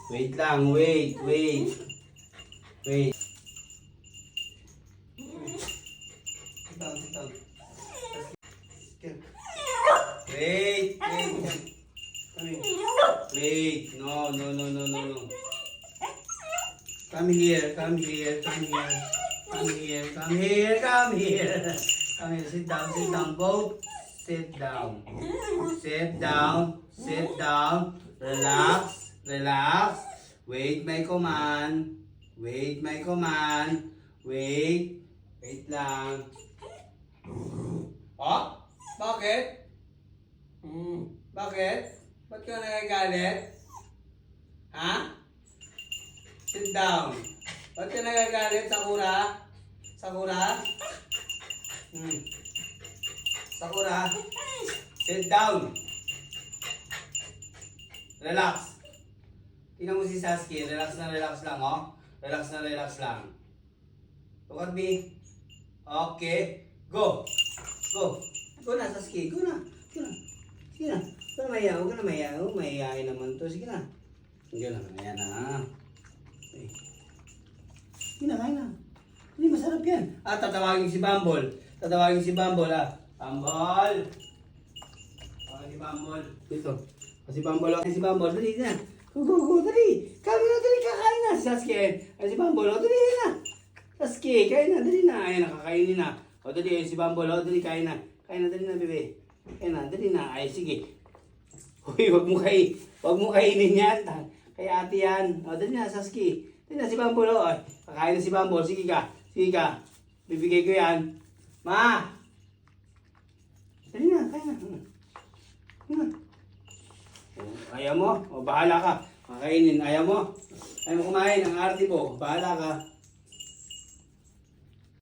Wait lang, wait. Wait. Sit down. Wait. Come here. Wait. No. Come here. Sit down. Both. Sit down. Relax. Wait my command. Wait lang. Oh? Bakit? Bakit? Ba't ka nagagalit? Ha? Sit down. Ba't ka nagagalit, Sakura? Sakura, sit down. Relax. Tingnan mo si Sasuke. Relax lang, oh. Relax lang. Look at me. Okay. Go na, Sasuke. Go na. Sige na. Huwag ka na mahiya. Mahihain naman to. Sige na. Ayan na. Sige na, kain na. Hindi, masarap yan. Tatawagin si Bumble. Bumble, Tawagin si Bumble. Dito. Si Bumble, dali na. Go, dali. Kami na, dali, kakain na. Si Sasuke, si Bumble, dali na. Sasuke, kain na, dali na. Ayan, nakakainin na. Dali, si Bumble, dali, kain na. Dali na, bebe. Kain na, dali na. Ay, sige. Uy, wag mo kainin yan. Kay ate yan. Dali na, Sasuke. Dali na, si Bumble, kakain na si Bumble. Sige ka. Bibigay ko yan. Ma! Dali na, kain na. Ayaw mo? Bahala ka. Kakainin. Ayaw mo kumain. Ang arte mo. Bahala ka.